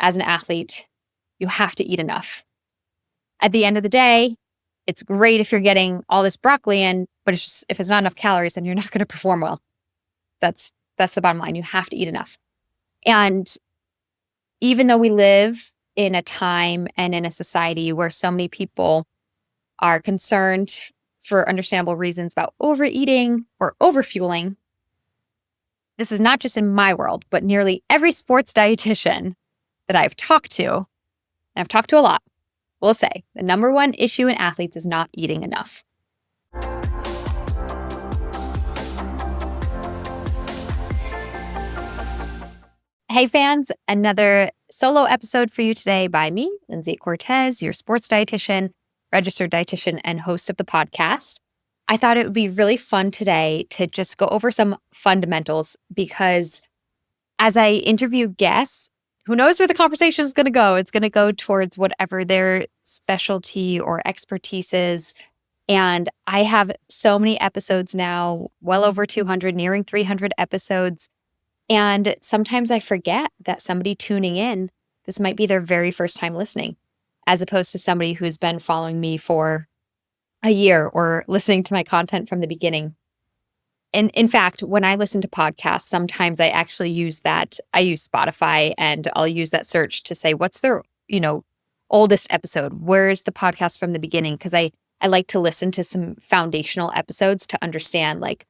as an athlete, you have to eat enough. At the end of the day, it's great if you're getting all this broccoli in, but it's just, if it's not enough calories, then you're not going to perform well. That's the bottom line. You have to eat enough. And even though we live in a time and in a society where so many people are concerned for understandable reasons about overeating or overfueling, this is not just in my world, but nearly every sports dietitian that I've talked to, and I've talked to a lot, will say the number one issue in athletes is not eating enough. Hey fans, another solo episode for you today by me, Lindsey Cortes, your sports dietitian, registered dietitian, and host of the podcast. I thought it would be really fun today to just go over some fundamentals because as I interview guests, who knows where the conversation is going to go? It's going to go towards whatever their specialty or expertise is. And I have so many episodes now, well over 200, nearing 300 episodes. And sometimes I forget that somebody tuning in, this might be their very first time listening, as opposed to somebody who's been following me for a year or listening to my content from the beginning. And in fact, when I listen to podcasts, sometimes I actually use that. I use Spotify and I'll use that search to say, what's their, oldest episode? Where's the podcast from the beginning? Because I like to listen to some foundational episodes to understand like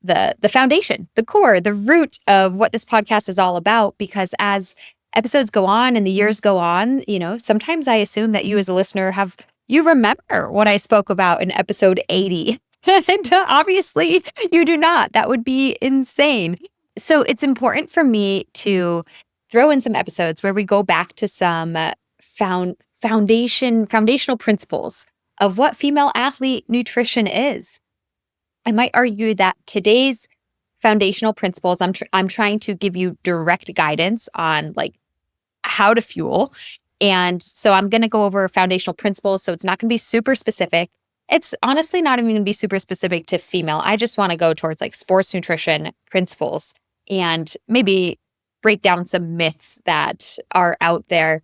the foundation, the core, the root of what this podcast is all about. Because as episodes go on and the years go on, sometimes I assume that you as a listener you remember what I spoke about in episode 80. And obviously you do not. That would be insane. So it's important for me to throw in some episodes where we go back to some foundational principles of what female athlete nutrition is. I might argue that today's foundational principles, I'm trying to give you direct guidance on like how to fuel. And so I'm going to go over foundational principles. So it's not going to be super specific. It's honestly not even going to be super specific to female. I just want to go towards like sports nutrition principles and maybe break down some myths that are out there.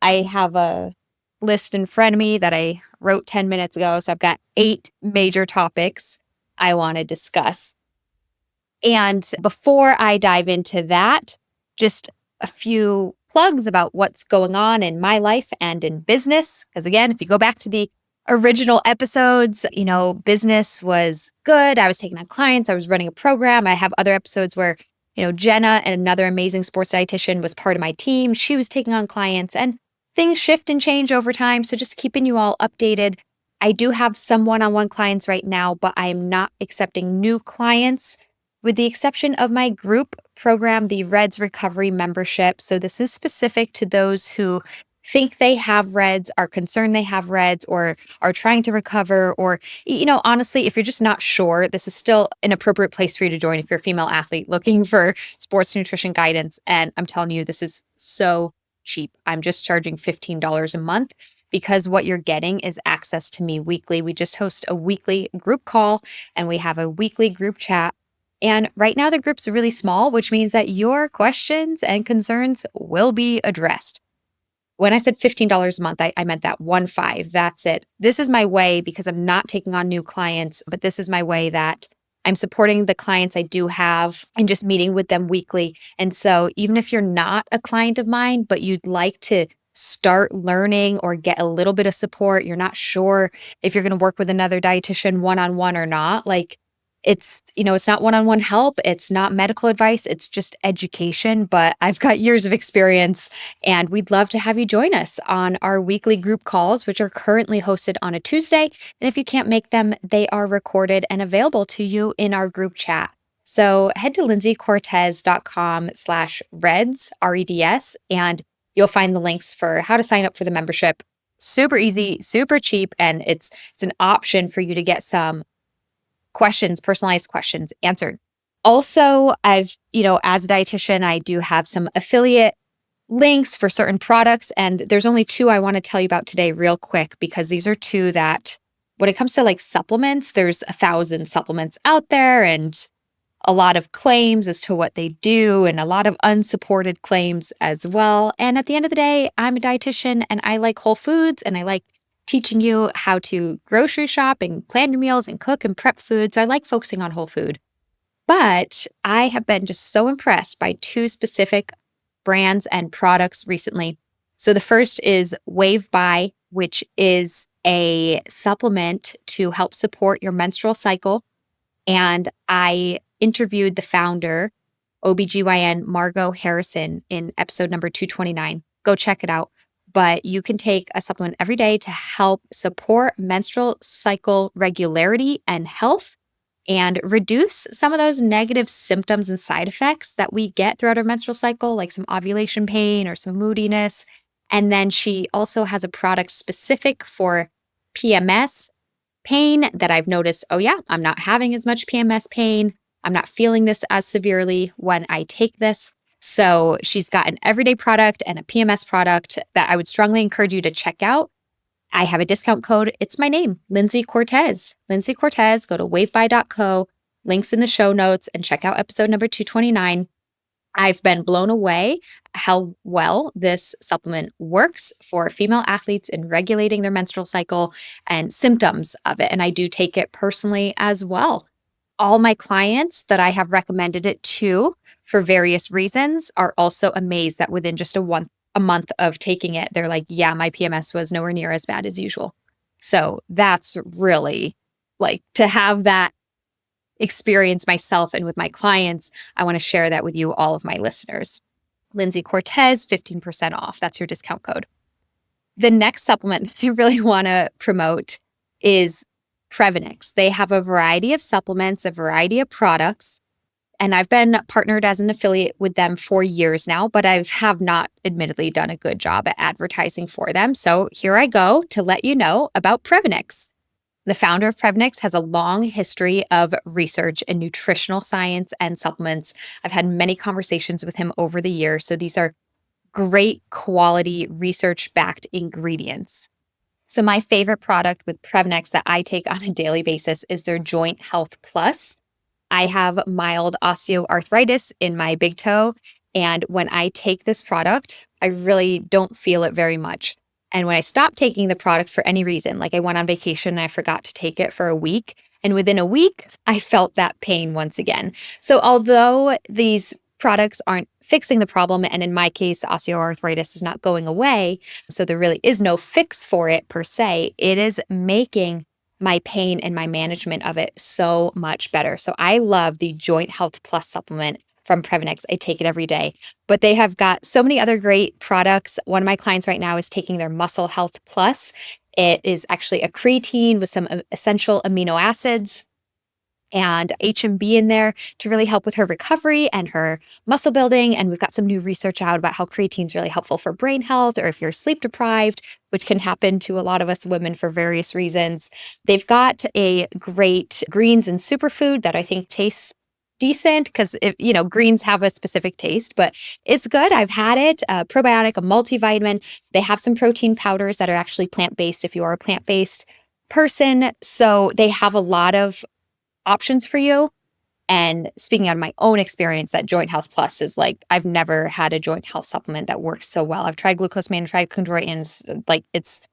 I have a list in front of me that I wrote 10 minutes ago. So I've got 8 major topics I want to discuss. And before I dive into that, just a few plugs about what's going on in my life and in business. Because again, if you go back to the original episodes, business was good. I was taking on clients. I was running a program. I have other episodes where, Jenna and another amazing sports dietitian was part of my team. She was taking on clients and things shift and change over time. So just keeping you all updated. I do have some one-on-one clients right now, but I am not accepting new clients with the exception of my group program, the REDS Recovery Membership. So this is specific to those who think they have REDS, are concerned they have REDS, or are trying to recover, or, honestly, if you're just not sure, this is still an appropriate place for you to join if you're a female athlete looking for sports nutrition guidance. And I'm telling you, this is so cheap. I'm just charging $15 a month because what you're getting is access to me weekly. We just host a weekly group call and we have a weekly group chat. And right now the group's really small, which means that your questions and concerns will be addressed. When I said $15 a month, I meant that 15. That's it. This is my way because I'm not taking on new clients, but this is my way that I'm supporting the clients I do have and just meeting with them weekly. And so even if you're not a client of mine, but you'd like to start learning or get a little bit of support, you're not sure if you're going to work with another dietitian one-on-one or not, it's not one-on-one help. It's not medical advice. It's just education. But I've got years of experience and we'd love to have you join us on our weekly group calls, which are currently hosted on a Tuesday. And if you can't make them, they are recorded and available to you in our group chat. So head to lindseycortes.com/REDS, REDS, and you'll find the links for how to sign up for the membership. Super easy, super cheap. And it's an option for you to get some personalized questions answered. Also, as a dietitian, I do have some affiliate links for certain products. And there's only 2 I want to tell you about today real quick, because these are 2 that when it comes to like supplements, there's 1,000 supplements out there and a lot of claims as to what they do and a lot of unsupported claims as well. And at the end of the day, I'm a dietitian and I like whole foods and I like teaching you how to grocery shop and plan your meals and cook and prep food. So I like focusing on whole food. But I have been just so impressed by two specific brands and products recently. So the first is Wave By, which is a supplement to help support your menstrual cycle. And I interviewed the founder, OBGYN Margot Harrison, in episode number 229. Go check it out. But you can take a supplement every day to help support menstrual cycle regularity and health and reduce some of those negative symptoms and side effects that we get throughout our menstrual cycle, like some ovulation pain or some moodiness. And then she also has a product specific for PMS pain that I've noticed, oh yeah, I'm not having as much PMS pain. I'm not feeling this as severely when I take this. So she's got an everyday product and a PMS product that I would strongly encourage you to check out. I have a discount code. It's my name, Lindsey Cortes. Lindsey Cortes. Go to waveby.co, links in the show notes, and check out episode number 229. I've been blown away how well this supplement works for female athletes in regulating their menstrual cycle and symptoms of it. And I do take it personally as well. All my clients that I have recommended it to for various reasons are also amazed that within just a month of taking it, they're like, yeah, my PMS was nowhere near as bad as usual. So that's really like to have that experience myself and with my clients. I want to share that with you, all of my listeners. Lindsey Cortes, 15% off. That's your discount code. The next supplement that I really want to promote is Prevenix. They have a variety of supplements, a variety of products. And I've been partnered as an affiliate with them for years now, but I have not admittedly done a good job at advertising for them. So here I go to let you know about Prevenix. The founder of Prevenix has a long history of research in nutritional science and supplements. I've had many conversations with him over the years. So these are great quality research-backed ingredients. So my favorite product with Prevenix that I take on a daily basis is their Joint Health Plus. I have mild osteoarthritis in my big toe, and when I take this product, I really don't feel it very much. And when I stopped taking the product for any reason, like I went on vacation and I forgot to take it for a week, and within a week, I felt that pain once again. So although these products aren't fixing the problem, and in my case, osteoarthritis is not going away, so there really is no fix for it per se, it is making my pain and my management of it so much better. So I love the Joint Health Plus supplement from Prevenix. I take it every day, but they have got so many other great products. One of my clients right now is taking their Muscle Health Plus. It is actually a creatine with some essential amino acids and HMB in there to really help with her recovery and her muscle building. And we've got some new research out about how creatine is really helpful for brain health or if you're sleep deprived, which can happen to a lot of us women for various reasons. They've got a great greens and superfood that I think tastes decent because, greens have a specific taste, but it's good. I've had it, a probiotic, a multivitamin. They have some protein powders that are actually plant-based if you are a plant-based person. So they have a lot of options for you. And speaking out of my own experience, that Joint Health Plus is like, I've never had a joint health supplement that works so well. I've tried glucosamine, tried chondroitins, like it's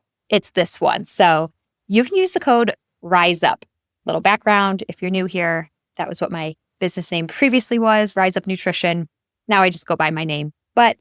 this one. So you can use the code RISE UP. Little background, if you're new here, that was what my business name previously was, Rise Up Nutrition. Now I just go by my name. But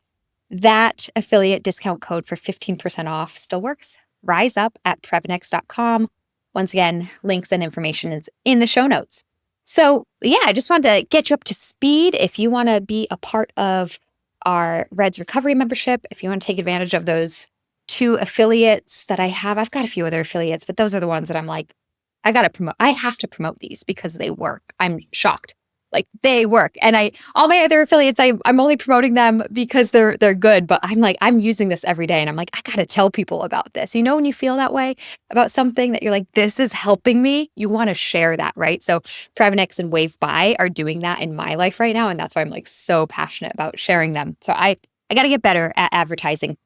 that affiliate discount code for 15% off still works. Rise Up at Prevenix.com. Once again, links and information is in the show notes. So yeah, I just wanted to get you up to speed. If you want to be a part of our Reds Recovery membership, if you want to take advantage of those two affiliates that I have, I've got a few other affiliates, but those are the ones that I'm like, I have to promote these because they work. I'm shocked. Like they work. And all my other affiliates, I'm only promoting them because they're good, but I'm like, I'm using this every day. And I'm like, I got to tell people about this. You know, when you feel that way about something that you're like, this is helping me, you want to share that, right? So Prevenix and Wave By are doing that in my life right now. And that's why I'm like so passionate about sharing them. So I got to get better at advertising.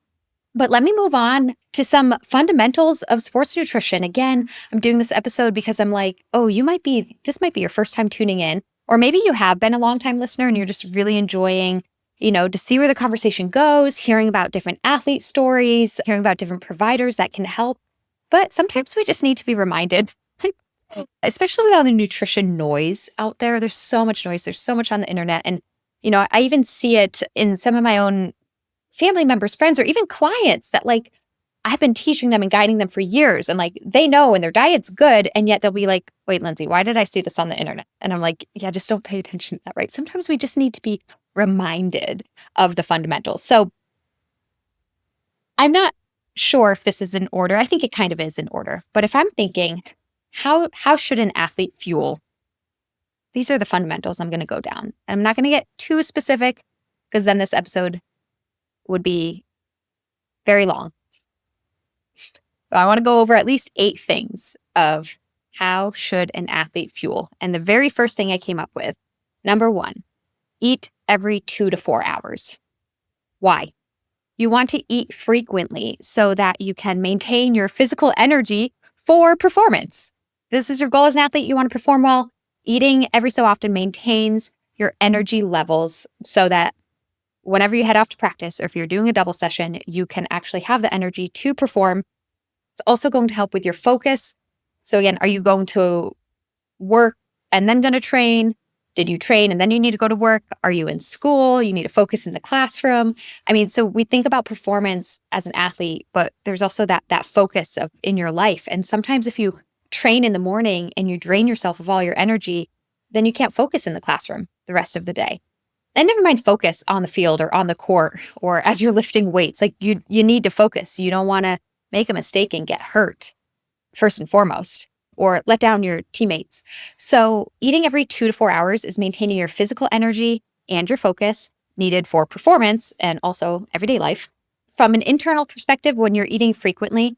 But let me move on to some fundamentals of sports nutrition. Again, I'm doing this episode because I'm like, oh, this might be your first time tuning in, Or maybe you have been a longtime listener and you're just really enjoying, to see where the conversation goes, hearing about different athlete stories, hearing about different providers that can help. But sometimes we just need to be reminded, especially with all the nutrition noise out there. There's so much noise. There's so much on the internet. And, I even see it in some of my own family members, friends, or even clients that I've been teaching them and guiding them for years. And they know and their diet's good. And yet they'll be like, wait, Lindsey, why did I see this on the internet? And I'm like, yeah, just don't pay attention to that, right? Sometimes we just need to be reminded of the fundamentals. So I'm not sure if this is in order. I think it kind of is in order. But if I'm thinking, how should an athlete fuel? These are the fundamentals I'm going to go down. I'm not going to get too specific because then this episode would be very long. I want to go over at least 8 things of how should an athlete fuel. And the very first thing I came up with, number 1, eat every 2 to 4 hours. Why? You want to eat frequently so that you can maintain your physical energy for performance. This is your goal as an athlete. You want to perform well. Eating every so often maintains your energy levels so that whenever you head off to practice or if you're doing a double session, you can actually have the energy to perform. It's also going to help with your focus. So again, are you going to work and then going to train? Did you train and then you need to go to work? Are you in school? You need to focus in the classroom. So we think about performance as an athlete, but there's also that focus in your life. And sometimes if you train in the morning and you drain yourself of all your energy, then you can't focus in the classroom the rest of the day. And never mind focus on the field or on the court or as you're lifting weights. You need to focus. You don't want to make a mistake and get hurt, first and foremost, or let down your teammates. So eating every 2 to 4 hours is maintaining your physical energy and your focus needed for performance and also everyday life. From an internal perspective, when you're eating frequently,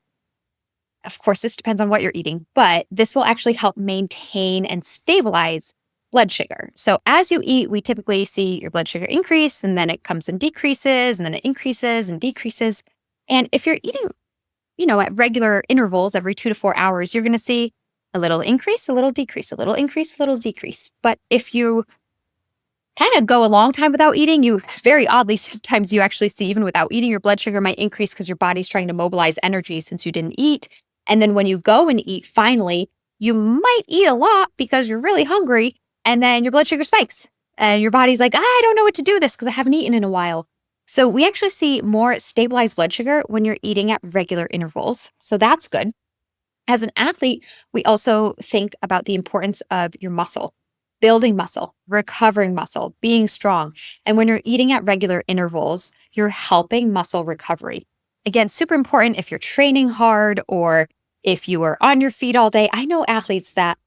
of course, this depends on what you're eating, but this will actually help maintain and stabilize blood sugar. So as you eat, we typically see your blood sugar increase, and then it comes and decreases, and then it increases and decreases. And if you're eating, at regular intervals every 2 to 4 hours, you're going to see a little increase, a little decrease, a little increase, a little decrease. But if you kind of go a long time without eating, you very oddly, sometimes you actually see even without eating, your blood sugar might increase because your body's trying to mobilize energy since you didn't eat. And then when you go and eat, finally, you might eat a lot because you're really hungry. And then your blood sugar spikes and your body's like, I don't know what to do with this because I haven't eaten in a while. So we actually see more stabilized blood sugar when you're eating at regular intervals. So that's good. As an athlete, we also think about the importance of your muscle, building muscle, recovering muscle, being strong. And when you're eating at regular intervals, you're helping muscle recovery. Again, super important if you're training hard or if you are on your feet all day. I know athletes that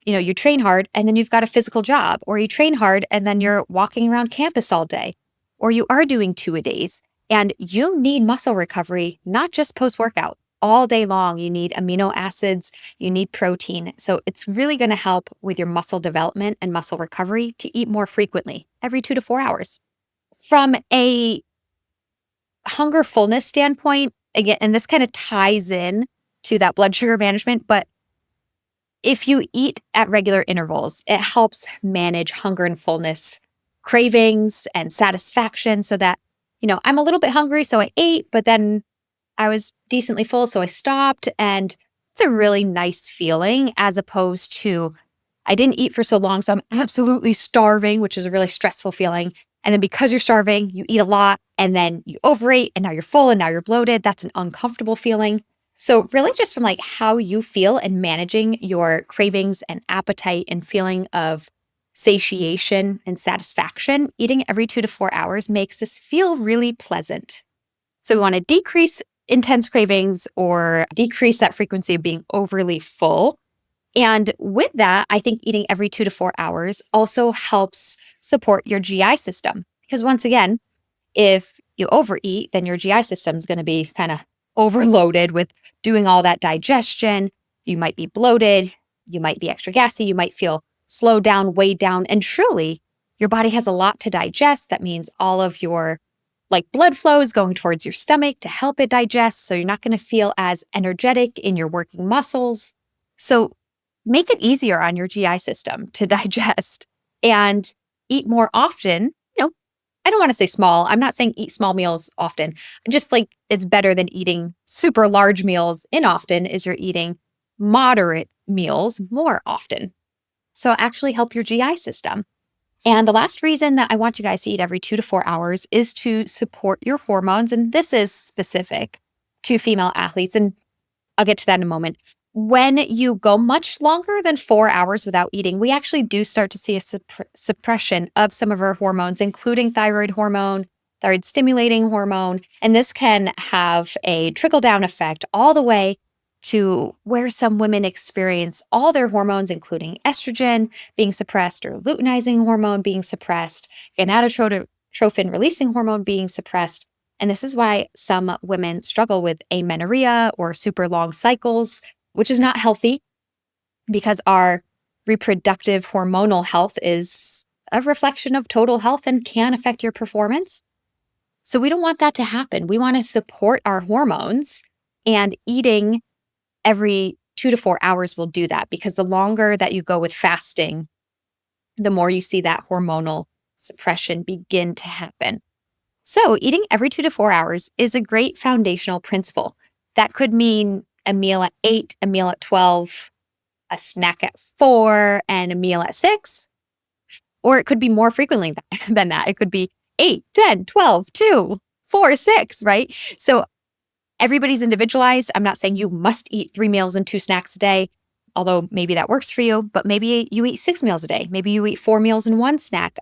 you train hard and then you've got a physical job, or you train hard and then you're walking around campus all day, or you are doing 2-a-days, and you need muscle recovery, not just post-workout. All day long, you need amino acids, you need protein. So it's really going to help with your muscle development and muscle recovery to eat more frequently, every 2 to 4 hours. From a hunger fullness standpoint, again, and this kind of ties in to that blood sugar management, but if you eat at regular intervals, it helps manage hunger and fullness, cravings and satisfaction so that, I'm a little bit hungry, so I ate, but then I was decently full, so I stopped. And it's a really nice feeling as opposed to I didn't eat for so long, so I'm absolutely starving, which is a really stressful feeling. And then because you're starving, you eat a lot and then you overate and now you're full and now you're bloated. That's an uncomfortable feeling. So really just from how you feel and managing your cravings and appetite and feeling of satiation and satisfaction, eating every 2 to 4 hours makes this feel really pleasant. So we want to decrease intense cravings or decrease that frequency of being overly full. And with that, I think eating every 2 to 4 hours also helps support your GI system. Because once again, if you overeat, then your GI system is going to be kind of overloaded with doing all that digestion. You might be bloated, you might be extra gassy, you might feel slowed down, weighed down, and truly your body has a lot to digest. That means all of your blood flow is going towards your stomach to help it digest. So you're not going to feel as energetic in your working muscles. So make it easier on your GI system to digest and eat more often. I don't want to say small. I'm not saying eat small meals often. Just like it's better than eating super large meals inoften is you're eating moderate meals more often. So actually help your GI system. And the last reason that I want you guys to eat every 2 to 4 hours is to support your hormones. And this is specific to female athletes. And I'll get to that in a moment. When you go much longer than 4 hours without eating, we actually do start to see a suppression of some of our hormones, including thyroid hormone, thyroid stimulating hormone. And this can have a trickle down effect all the way to where some women experience all their hormones, including estrogen being suppressed or luteinizing hormone being suppressed, gonadotropin releasing hormone being suppressed. And this is why some women struggle with amenorrhea or super long cycles, which is not healthy because our reproductive hormonal health is a reflection of total health and can affect your performance. So we don't want that to happen. We want to support our hormones, and eating every 2 to 4 hours will do that, because the longer that you go with fasting, the more you see that hormonal suppression begin to happen. So eating every 2 to 4 hours is a great foundational principle. That could mean a meal at 8, a meal at 12, a snack at 4, and a meal at 6. Or it could be more frequently than that. It could be 8, 10, 12, 2, 4, 6, right? So everybody's individualized. I'm not saying you must eat 3 meals and 2 snacks a day, although maybe that works for you, but maybe you eat 6 meals a day. Maybe you eat 4 meals and 1 snack.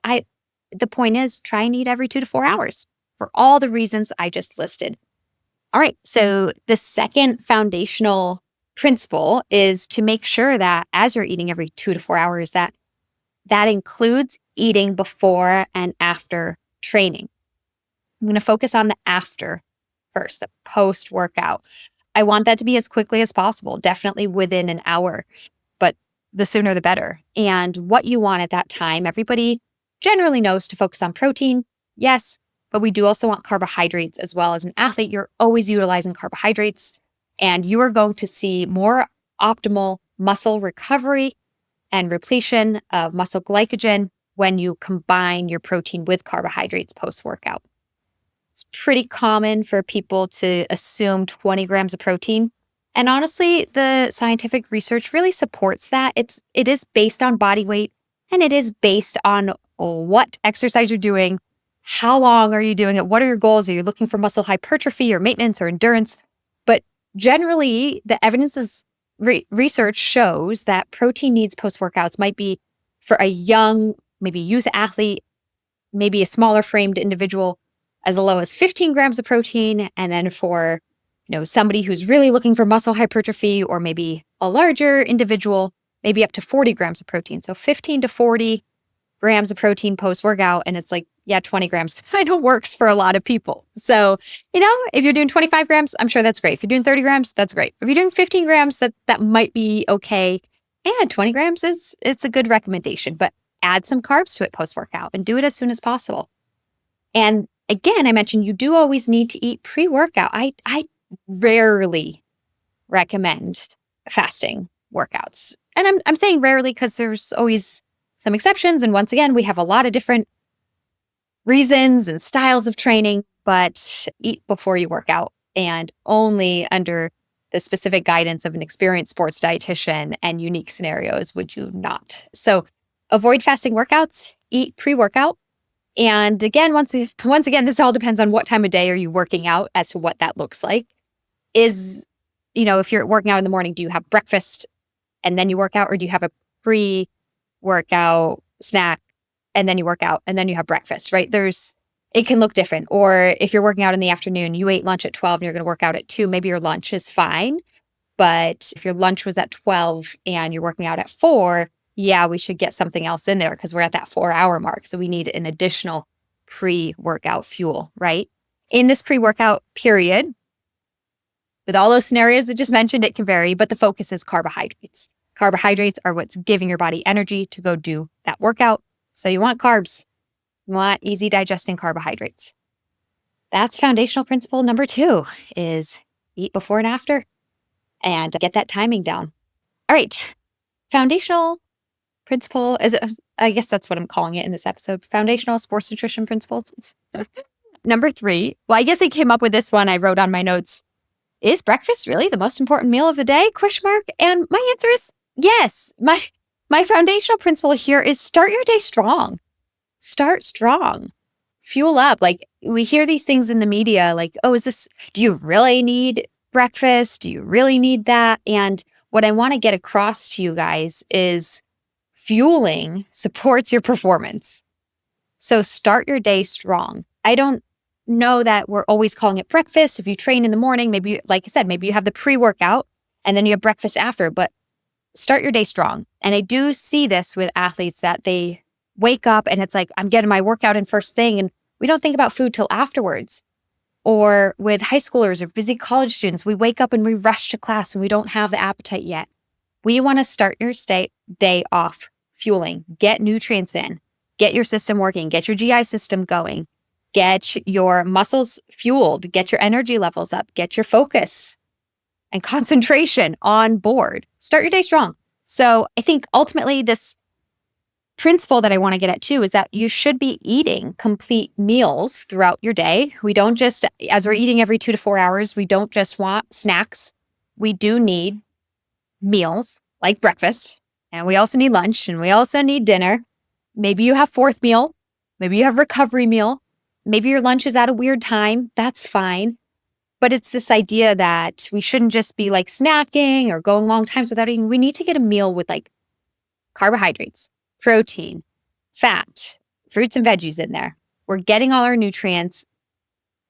The point is, try and eat every 2 to 4 hours for all the reasons I just listed. All right. So the second foundational principle is to make sure that as you're eating every 2 to 4 hours, that includes eating before and after training. I'm going to focus on the after first, the post workout. I want that to be as quickly as possible, definitely within an hour, but the sooner the better. And what you want at that time, everybody generally knows to focus on protein. Yes, but we do also want carbohydrates as well. As an athlete, you're always utilizing carbohydrates, and you are going to see more optimal muscle recovery and repletion of muscle glycogen when you combine your protein with carbohydrates post-workout. It's pretty common for people to assume 20 grams of protein. And honestly, the scientific research really supports that. It is based on body weight, and it is based on what exercise you're doing, how long are you doing it, what are your goals? Are you looking for muscle hypertrophy or maintenance or endurance? But generally, the evidence is research shows that protein needs post-workouts might be for a young, maybe youth athlete, maybe a smaller framed individual, as low as 15 grams of protein. And then for somebody who's really looking for muscle hypertrophy, or maybe a larger individual, maybe up to 40 grams of protein. So 15 to 40 grams of protein post-workout. And it's like, yeah, 20 grams I know works for a lot of people. So, if you're doing 25 grams, I'm sure that's great. If you're doing 30 grams, that's great. If you're doing 15 grams, that might be okay. And 20 grams it's a good recommendation, but add some carbs to it post-workout and do it as soon as possible. And again, I mentioned you do always need to eat pre-workout. I rarely recommend fasting workouts. And I'm saying rarely because there's always some exceptions. And once again, we have a lot of different reasons and styles of training, but eat before you work out, and only under the specific guidance of an experienced sports dietitian and unique scenarios would you not. So avoid fasting workouts, eat pre-workout. And again, once again, this all depends on what time of day are you working out as to what that looks like. If you're working out in the morning, do you have breakfast and then you work out, or do you have a pre-workout snack and then you work out and then you have breakfast, right? It can look different. Or if you're working out in the afternoon, you ate lunch at 12 and you're going to work out at 2, maybe your lunch is fine. But if your lunch was at 12 and you're working out at 4, yeah, we should get something else in there because we're at that 4-hour mark. So we need an additional pre-workout fuel, right? In this pre-workout period, with all those scenarios I just mentioned, it can vary, but the focus is carbohydrates. Carbohydrates are what's giving your body energy to go do that workout. So you want carbs. You want easy digesting carbohydrates. That's foundational principle number 2, is eat before and after and get that timing down. All right. Foundational principle. Is it? I guess that's what I'm calling it in this episode. Foundational sports nutrition principles. Number 3. Well, I guess I came up with this one. I wrote on my notes. Is breakfast really the most important meal of the day? ? And my answer is yes. My foundational principle here is start your day strong. Start strong. Fuel up. Like, we hear these things in the media, like, oh, do you really need breakfast? Do you really need that? And what I want to get across to you guys is fueling supports your performance. So start your day strong. I don't know that we're always calling it breakfast. If you train in the morning, maybe, like I said, maybe you have the pre-workout and then you have breakfast after, but start your day strong. And I do see this with athletes that they wake up and it's like, I'm getting my workout in first thing, and we don't think about food till afterwards. Or with high schoolers or busy college students, we wake up and we rush to class and we don't have the appetite yet. We want to start your day off fueling, get nutrients in, get your system working, get your GI system going, get your muscles fueled, get your energy levels up, get your focus and concentration on board. Start your day strong. So I think ultimately this principle that I want to get at too is that you should be eating complete meals throughout your day. We don't just, as we're eating every 2 to 4 hours, we don't just want snacks. We do need meals like breakfast, and we also need lunch, and we also need dinner. Maybe you have fourth meal. Maybe you have recovery meal. Maybe your lunch is at a weird time. That's fine. But it's this idea that we shouldn't just be like snacking or going long times without eating. We need to get a meal with like carbohydrates, protein, fat, fruits and veggies in there. We're getting all our nutrients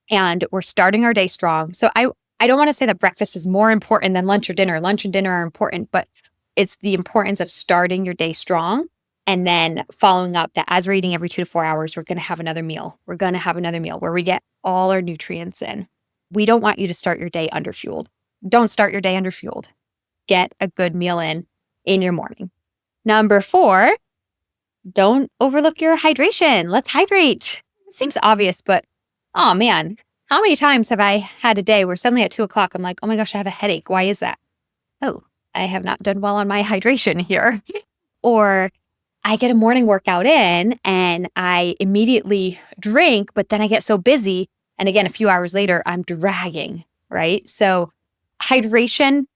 and we're starting our day strong. So I don't want to say that breakfast is more important than lunch or dinner. Lunch and dinner are important, but it's the importance of starting your day strong and then following up that as we're eating every 2 to 4 hours, we're going to have another meal. We're going to have another meal where we get all our nutrients in. We don't want you to start your day underfueled. Don't start your day underfueled. Get a good meal in your morning. Number 4, don't overlook your hydration. Let's hydrate. It seems obvious, but oh man, how many times have I had a day where suddenly at 2:00, I'm like, oh my gosh, I have a headache. Why is that? Oh, I have not done well on my hydration here. Or I get a morning workout in and I immediately drink, but then I get so busy. And again, a few hours later, I'm dragging, right? So hydration,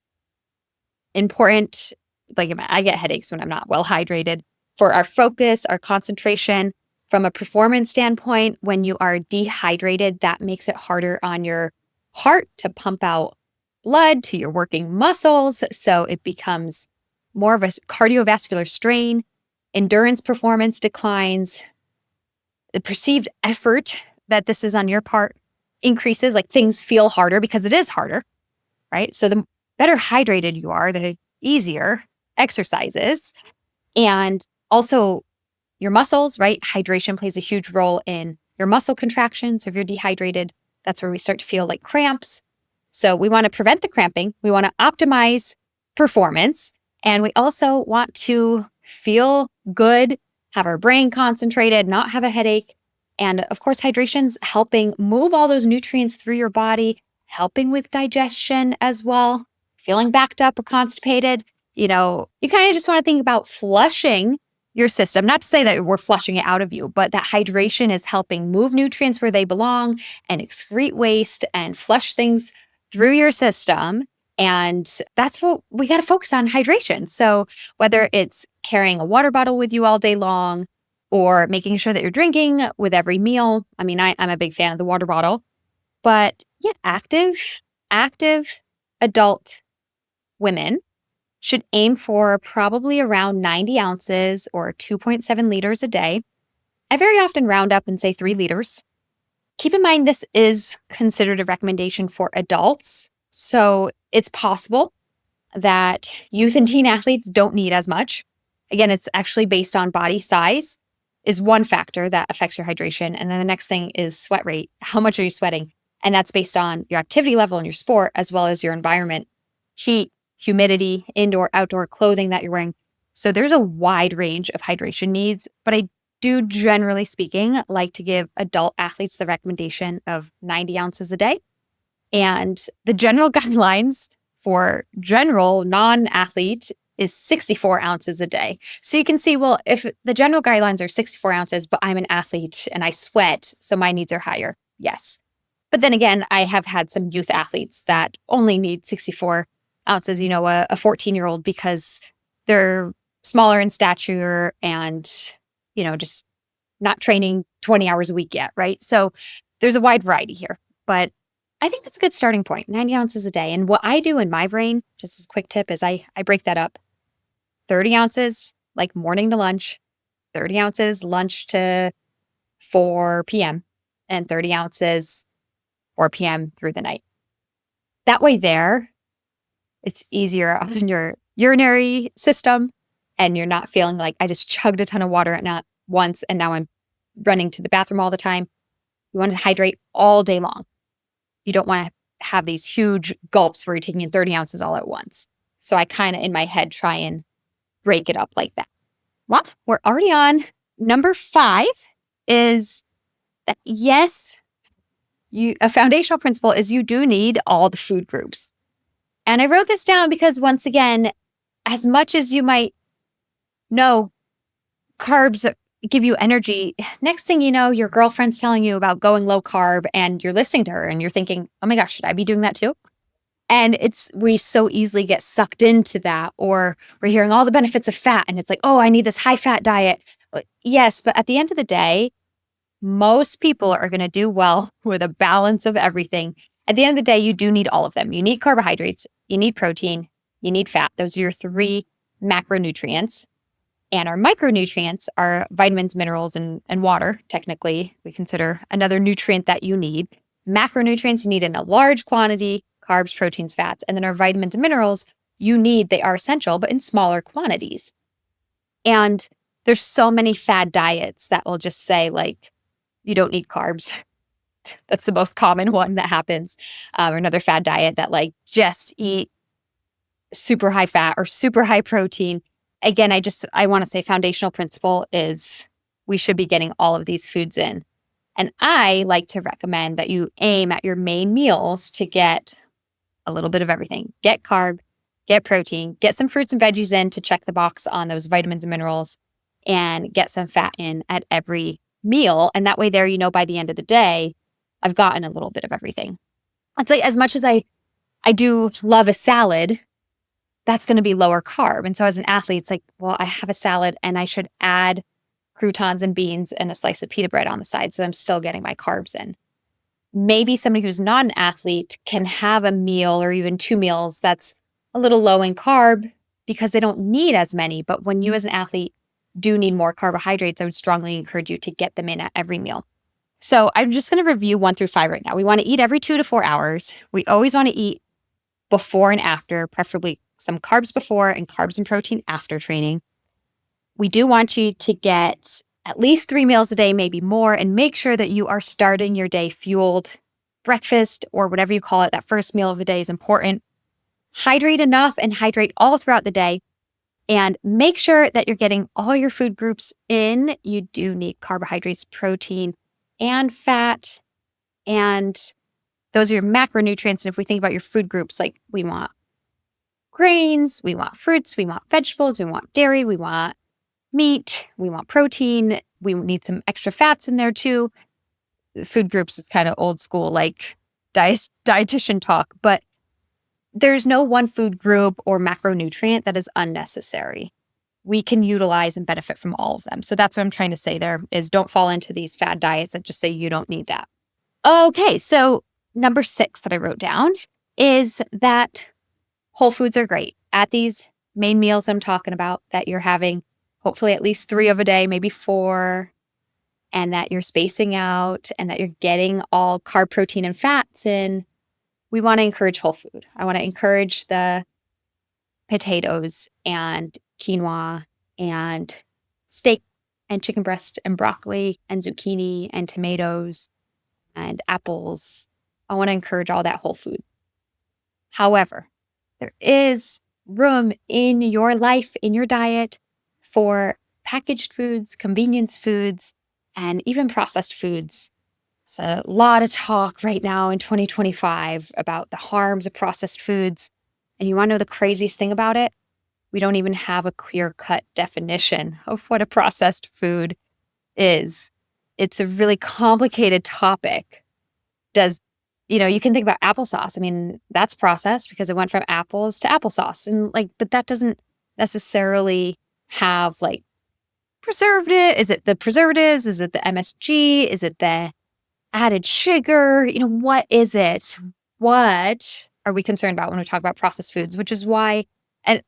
important. Like I get headaches when I'm not well hydrated. For our focus, our concentration, from a performance standpoint, when you are dehydrated, that makes it harder on your heart to pump out blood to your working muscles. So it becomes more of a cardiovascular strain. Endurance performance declines. The perceived effort that this is on your part increases, like things feel harder because it is harder, right? So the better hydrated you are, the easier exercises. And also your muscles, right? Hydration plays a huge role in your muscle contraction. So if you're dehydrated, that's where we start to feel like cramps. So we want to prevent the cramping. We want to optimize performance. And we also want to feel good, have our brain concentrated, not have a headache. And of course, hydration's helping move all those nutrients through your body, helping with digestion as well. Feeling backed up or constipated, you kind of just want to think about flushing your system. Not to say that we're flushing it out of you, but that hydration is helping move nutrients where they belong and excrete waste and flush things through your system. And that's what we got to focus on, hydration. So whether it's carrying a water bottle with you all day long or making sure that you're drinking with every meal. I mean, I'm a big fan of the water bottle, but yeah, active adult women should aim for probably around 90 ounces or 2.7 liters a day. I very often round up and say 3 liters. Keep in mind, this is considered a recommendation for adults. So it's possible that youth and teen athletes don't need as much. Again, it's actually based on body size is one factor that affects your hydration. And then the next thing is sweat rate. How much are you sweating? And that's based on your activity level in your sport, as well as your environment, heat, humidity, indoor, outdoor clothing that you're wearing. So there's a wide range of hydration needs, but I do, generally speaking, like to give adult athletes the recommendation of 90 ounces a day. And the general guidelines for general non-athlete is 64 ounces a day. So you can see, well, if the general guidelines are 64 ounces, but I'm an athlete and I sweat, so my needs are higher. Yes. But then again, I have had some youth athletes that only need 64 ounces, a 14-year-old because they're smaller in stature and, just not training 20 hours a week yet, right? So there's a wide variety here. But I think that's a good starting point, 90 ounces a day. And what I do in my brain, just as a quick tip, is I break that up 30 ounces, like morning to lunch, 30 ounces lunch to 4 p.m., and 30 ounces 4 p.m. through the night. That way there, it's easier on your urinary system and you're not feeling like I just chugged a ton of water at not once and now I'm running to the bathroom all the time. You want to hydrate all day long. You don't want to have these huge gulps where you're taking in 30 ounces all at once. So I kind of in my head try and break it up like that. Well, we're already on number 5 is that yes, a foundational principle is you do need all the food groups. And I wrote this down because once again, as much as you might know carbs give you energy, next thing you know, your girlfriend's telling you about going low carb and you're listening to her and you're thinking, oh my gosh, should I be doing that too? And we so easily get sucked into that, or we're hearing all the benefits of fat and it's like, oh, I need this high fat diet. Yes, but at the end of the day, most people are going to do well with a balance of everything. At the end of the day, you do need all of them. You need carbohydrates, you need protein, you need fat. Those are your 3 macronutrients. And our micronutrients are vitamins, minerals, and water. Technically, we consider another nutrient that you need. Macronutrients you need in a large quantity, carbs, proteins, fats. And then our vitamins and minerals they are essential, but in smaller quantities. And there's so many fad diets that will just say like, you don't need carbs. That's the most common one that happens. Or another fad diet that like just eat super high fat or super high protein. Again, I want to say foundational principle is we should be getting all of these foods in. And I like to recommend that you aim at your main meals to get a little bit of everything. Get carb, get protein, get some fruits and veggies in to check the box on those vitamins and minerals, and get some fat in at every meal. And that way there, by the end of the day, I've gotten a little bit of everything. It's like as much as I do love a salad, that's going to be lower carb. And so as an athlete, it's like, well, I have a salad and I should add croutons and beans and a slice of pita bread on the side. So I'm still getting my carbs in. Maybe somebody who's not an athlete can have a meal or even 2 meals that's a little low in carb because they don't need as many. But when you as an athlete do need more carbohydrates, I would strongly encourage you to get them in at every meal. So I'm just going to review 1 through 5 right now. We want to eat every 2 to 4 hours. We always want to eat before and after, preferably some carbs before and carbs and protein after training. We do want you to get at least 3 meals a day, maybe more, and make sure that you are starting your day fueled. Breakfast or whatever you call it, that first meal of the day is important. Hydrate enough and hydrate all throughout the day. And make sure that you're getting all your food groups in. You do need carbohydrates, protein, and fat. And those are your macronutrients. And if we think about your food groups, like we want grains, we want fruits, we want vegetables, we want dairy, we want meat, we want protein. We need some extra fats in there too. Food groups is kind of old school, like dietitian talk, but there's no one food group or macronutrient that is unnecessary. We can utilize and benefit from all of them. So that's what I'm trying to say there is don't fall into these fad diets that just say you don't need that. Okay, so number 6 that I wrote down is that whole foods are great. At these main meals I'm talking about that you're having hopefully at least 3 of a day, maybe 4, and that you're spacing out and that you're getting all carb, protein, and fats in, we want to encourage whole food. I want to encourage the potatoes and quinoa and steak and chicken breast and broccoli and zucchini and tomatoes and apples. I want to encourage all that whole food. However, there is room in your life, in your diet, for packaged foods, convenience foods, and even processed foods. It's a lot of talk right now in 2025 about the harms of processed foods. And you want to know the craziest thing about it? we don't even have a clear-cut definition of what a processed food is. It's a really complicated topic. Does you can think about applesauce. I mean, that's processed because it went from apples to applesauce. And but that doesn't necessarily have preservative. Is it the preservatives? Is it the MSG? Is it the added sugar? What is it? What are we concerned about when we talk about processed foods? Which is why, and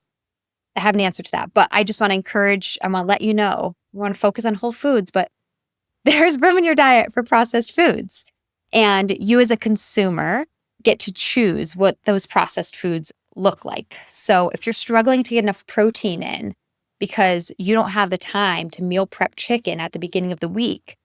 I have an answer to that, but I just want to let you know, we want to focus on whole foods, but there's room in your diet for processed foods. And you as a consumer get to choose what those processed foods look like. So if you're struggling to get enough protein in because you don't have the time to meal prep chicken at the beginning of the week,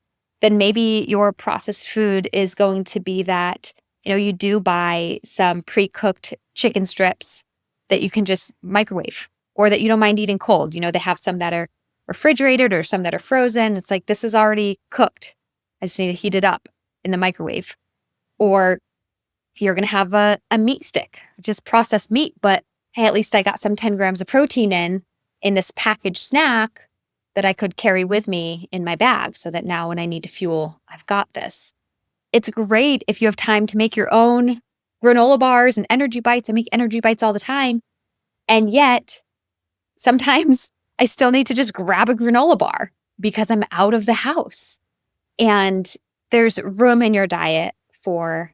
then maybe your processed food is going to be that, you do buy some pre-cooked chicken strips that you can just microwave or that you don't mind eating cold. They have some that are refrigerated or some that are frozen. It's this is already cooked. I just need to heat it up in the microwave. Or you're going to have a meat stick, just processed meat, but hey, at least I got some 10 grams of protein in this packaged snack that I could carry with me in my bag so that now when I need to fuel, I've got this. It's great if you have time to make your own granola bars and energy bites. I make energy bites all the time. And yet, sometimes I still need to just grab a granola bar because I'm out of the house. And there's room in your diet for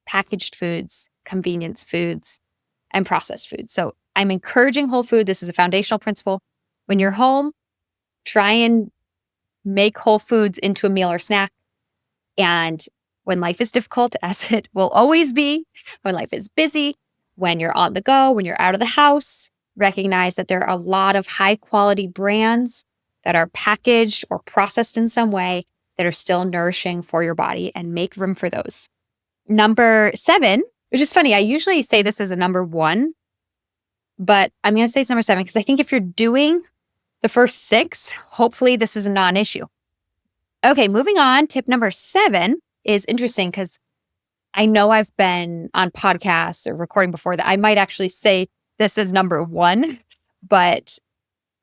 packaged foods, convenience foods, and processed foods. So I'm encouraging whole food. This is a foundational principle. When you're home, try and make whole foods into a meal or snack. And when life is difficult, as it will always be, when life is busy, when you're on the go, when you're out of the house, recognize that there are a lot of high quality brands that are packaged or processed in some way that are still nourishing for your body, and make room for those. Number 7, which is funny, I usually say this as a number 1, but I'm going to say it's number 7 because I think if you're doing the first 6, hopefully this is a non-issue. Okay, moving on. Tip number 7 is interesting because I know I've been on podcasts or recording before that I might actually say this is number 1, but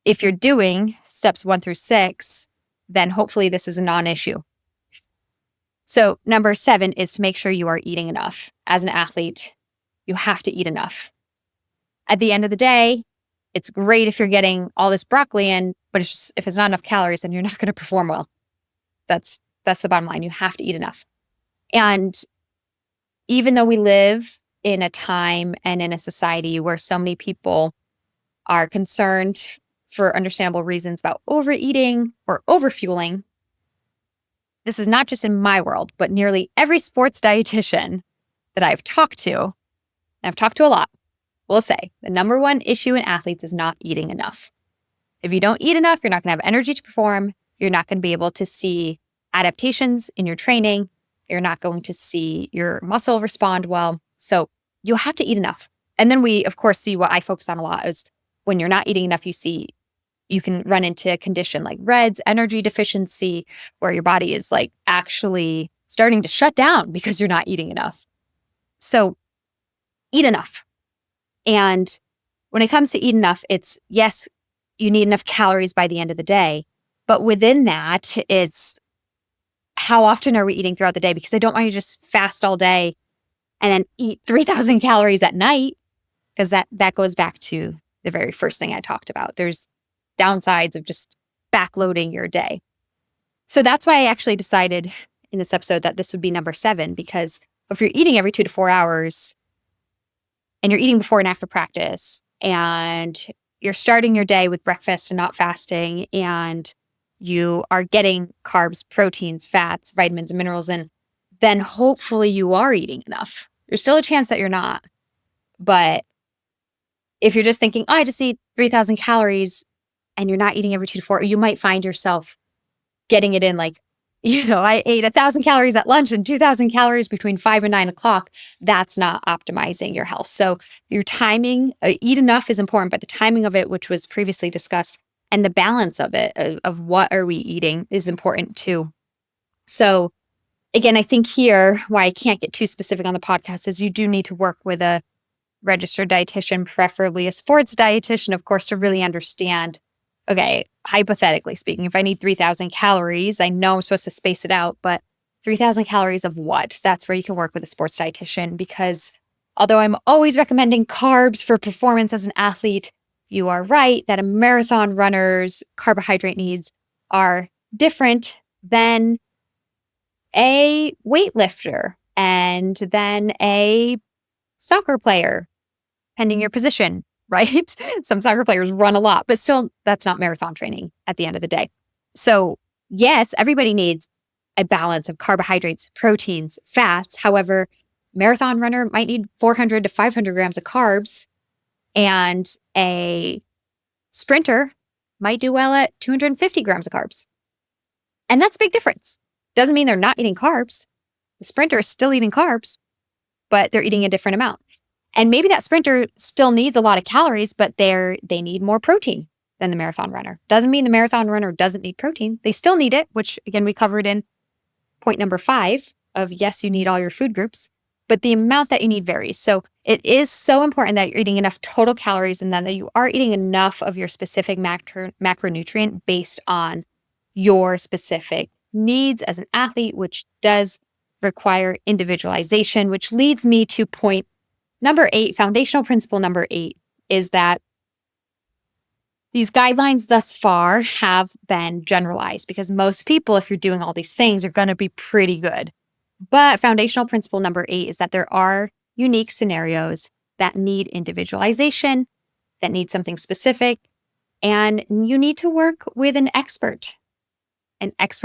if you're doing steps 1 through 6, then hopefully this is a non-issue. So number 7 is to make sure you are eating enough. As an athlete, you have to eat enough. At the end of the day, it's great if you're getting all this broccoli in, but if it's not enough calories, then you're not going to perform well. That's the bottom line. You have to eat enough. And even though we live in a time and in a society where so many people are concerned for understandable reasons about overeating or overfueling, this is not just in my world, but nearly every sports dietitian that I've talked to, and I've talked to a lot, will say the number 1 issue in athletes is not eating enough. If you don't eat enough, you're not going to have energy to perform. You're not going to be able to see adaptations in your training. You're not going to see your muscle respond well. So you'll have to eat enough. And then we, of course, see what I focus on a lot is when you're not eating enough, you can run into a condition like REDS, energy deficiency, where your body is actually starting to shut down because you're not eating enough. So eat enough. And when it comes to eat enough, it's, yes, you need enough calories by the end of the day. But within that, it's how often are we eating throughout the day? Because I don't want you to just fast all day and then eat 3,000 calories at night, because that goes back to the very first thing I talked about. There's downsides of just backloading your day. So that's why I actually decided in this episode that this would be number 7, because if you're eating every 2 to 4 hours and you're eating before and after practice and you're starting your day with breakfast and not fasting, and you are getting carbs, proteins, fats, vitamins, and minerals in, then hopefully you are eating enough. There's still a chance that you're not. But if you're just thinking, oh, I just need 3,000 calories and you're not eating every 2 to 4, you might find yourself getting it in I ate 1,000 calories at lunch and 2,000 calories between 5 and 9 o'clock. That's not optimizing your health. So your timing, eat enough is important, but the timing of it, which was previously discussed, and the balance of it, of what are we eating, is important too. So again, I think here, why I can't get too specific on the podcast is you do need to work with a registered dietitian, preferably a sports dietitian, of course, to really understand, okay, hypothetically speaking, if I need 3,000 calories, I know I'm supposed to space it out, but 3,000 calories of what? That's where you can work with a sports dietitian, because although I'm always recommending carbs for performance as an athlete, you are right that a marathon runner's carbohydrate needs are different than a weightlifter and then a soccer player, pending your position, right? Some soccer players run a lot, but still, that's not marathon training at the end of the day. So, yes, everybody needs a balance of carbohydrates, proteins, fats. However, marathon runner might need 400 to 500 grams of carbs, and a sprinter might do well at 250 grams of carbs. And that's a big difference. Doesn't mean they're not eating carbs. The sprinter is still eating carbs, but they're eating a different amount. And maybe that sprinter still needs a lot of calories, but they need more protein than the marathon runner. Doesn't mean the marathon runner doesn't need protein. They still need it, which again, we covered in point number 5 of yes, you need all your food groups, but the amount that you need varies. So it is so important that you're eating enough total calories and then that you are eating enough of your specific macronutrient based on your specific needs as an athlete, which does require individualization, which leads me to point number 8, foundational principle number 8, is that these guidelines thus far have been generalized because most people, if you're doing all these things, are going to be pretty good. But foundational principle number 8 is that there are unique scenarios that need individualization, that need something specific, and you need to work with an expert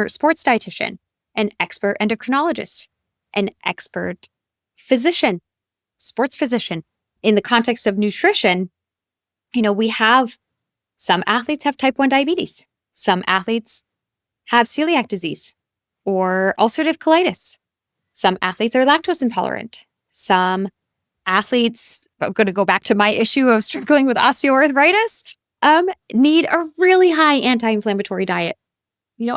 sports dietitian, an expert endocrinologist, an expert physician, sports physician. In the context of nutrition, we have some athletes have type 1 diabetes. Some athletes have celiac disease or ulcerative colitis. Some athletes are lactose intolerant. Some athletes, I'm going to go back to my issue of struggling with osteoarthritis, need a really high anti-inflammatory diet.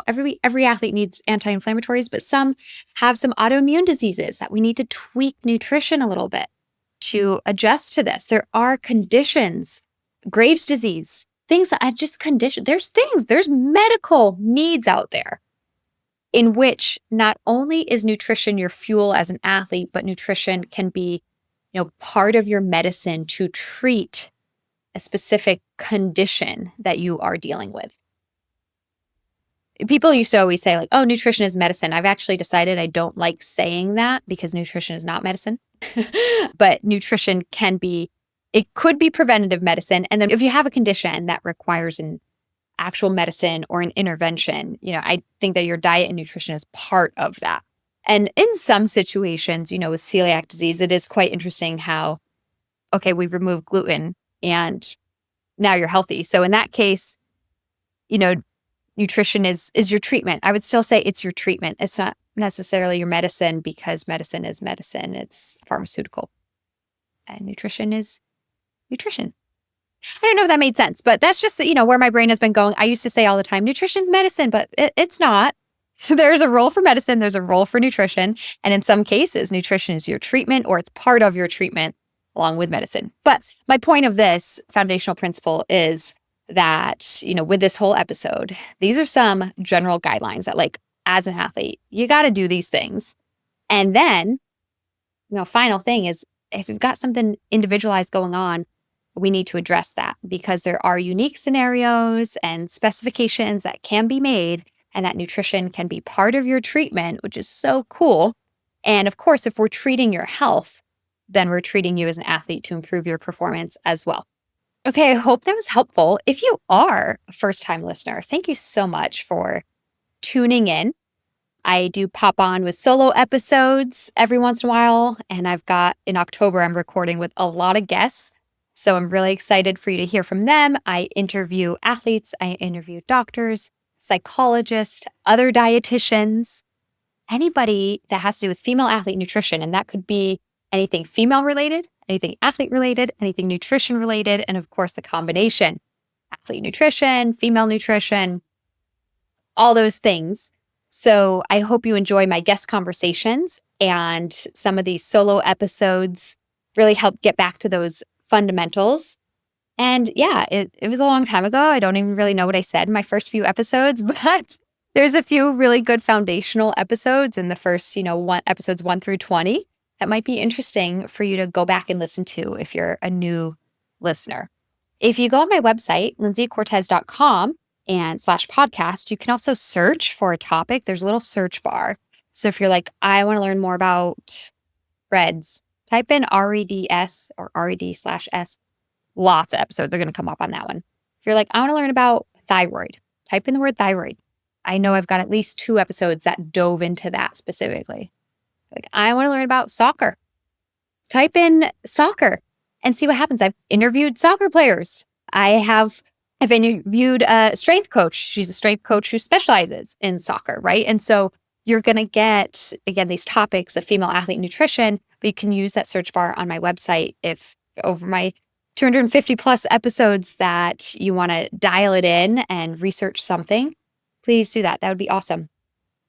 Every athlete needs anti-inflammatories, but some have some autoimmune diseases that we need to tweak nutrition a little bit to adjust to this. There are conditions, Graves' disease, things that are just conditioned. There's medical needs out there in which not only is nutrition your fuel as an athlete, but nutrition can be, part of your medicine to treat a specific condition that you are dealing with. People used to always say like, oh, nutrition is medicine. I've actually decided I don't like saying that because nutrition is not medicine. But nutrition could be preventative medicine. And then if you have a condition that requires an actual medicine or an intervention, I think that your diet and nutrition is part of that. And in some situations, with celiac disease, it is quite interesting how, okay, we've removed gluten and now you're healthy. So in that case, nutrition is your treatment. I would still say it's your treatment. It's not necessarily your medicine because medicine is medicine. It's pharmaceutical. And nutrition is nutrition. I don't know if that made sense, but that's just, where my brain has been going. I used to say all the time, nutrition's medicine, but it's not. There's a role for medicine. There's a role for nutrition. And in some cases, nutrition is your treatment or it's part of your treatment along with medicine. But my point of this foundational principle is that, with this whole episode, these are some general guidelines that as an athlete, you got to do these things. And then, final thing is if you've got something individualized going on, we need to address that because there are unique scenarios and specifications that can be made and that nutrition can be part of your treatment, which is so cool. And of course, if we're treating your health, then we're treating you as an athlete to improve your performance as well. Okay, I hope that was helpful. If you are a first-time listener, thank you so much for tuning in. I do pop on with solo episodes every once in a while, and in October, I'm recording with a lot of guests. So I'm really excited for you to hear from them. I interview athletes, I interview doctors, psychologists, other dietitians, anybody that has to do with female athlete nutrition. And that could be anything female related, anything athlete related, anything nutrition related, and of course the combination, athlete nutrition, female nutrition, all those things. So I hope you enjoy my guest conversations and some of these solo episodes really help get back to those fundamentals. And yeah, it was a long time ago. I don't even really know what I said in my first few episodes, but there's a few really good foundational episodes in the first, episodes 1 through 20 that might be interesting for you to go back and listen to if you're a new listener. If you go on my website, lindseycortes.com and /podcast, you can also search for a topic. There's a little search bar. So if you're like, I want to learn more about REDS, type in REDS or RED/S. Lots of episodes are going to come up on that one. If you're like, I want to learn about thyroid, type in the word thyroid. I know I've got at least 2 episodes that dove into that specifically. Like, I want to learn about soccer. Type in soccer and see what happens. I've interviewed soccer players. I've interviewed a strength coach. She's a strength coach who specializes in soccer, right? And so you're going to get, again, these topics of female athlete nutrition, but you can use that search bar on my website if over my 250 plus episodes that you want to dial it in and research something, please do that. That would be awesome.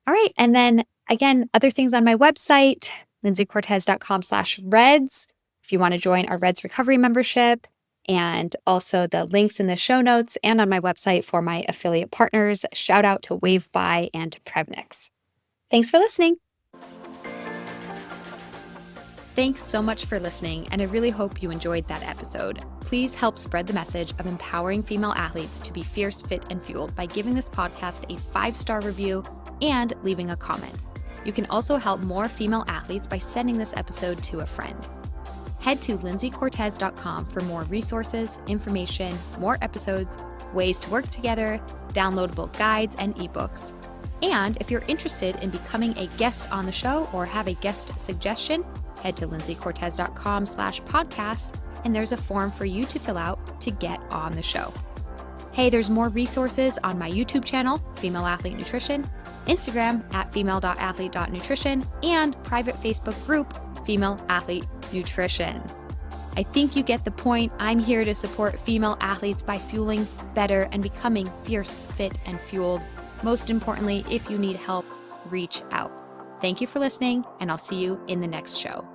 All right. And then again, other things on my website, lindseycortes.com/REDS. If you want to join our REDS recovery membership, and also the links in the show notes and on my website for my affiliate partners. Shout out to WaveBuy and to Prevnix. Thanks for listening. Thanks so much for listening, and I really hope you enjoyed that episode. Please help spread the message of empowering female athletes to be fierce, fit, and fueled by giving this podcast a 5-star review and leaving a comment. You can also help more female athletes by sending this episode to a friend. Head to lindseycortes.com for more resources, information, more episodes, ways to work together, downloadable guides, and ebooks. And if you're interested in becoming a guest on the show or have a guest suggestion, head to lindseycortes.com/podcast, and there's a form for you to fill out to get on the show. Hey, there's more resources on my YouTube channel, Female Athlete Nutrition, Instagram at female.athlete.nutrition, and private Facebook group, Female Athlete Nutrition. I think you get the point. I'm here to support female athletes by fueling better and becoming fierce, fit, and fueled. Most importantly, if you need help, reach out. Thank you for listening, and I'll see you in the next show.